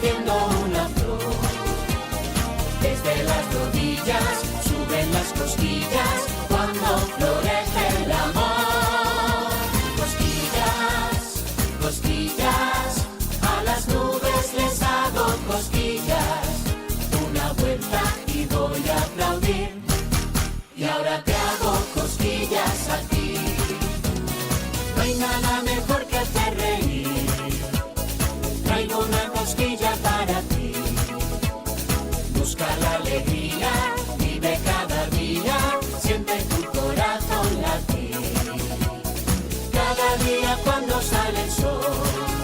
haciendo una flor. Desde las rodillas suben las cosquillas cuando florece el amor. Cosquillas, cosquillas, a las nubes les hago cosquillas. Una vuelta y voy a aplaudir. Y ahora te hago cosquillas a ti. No hay nada mejor que hacer reír. Traigo una cosquilla para ti. Busca la alegría, vive cada día, siente tu corazón latir. Cada día cuando sale el sol,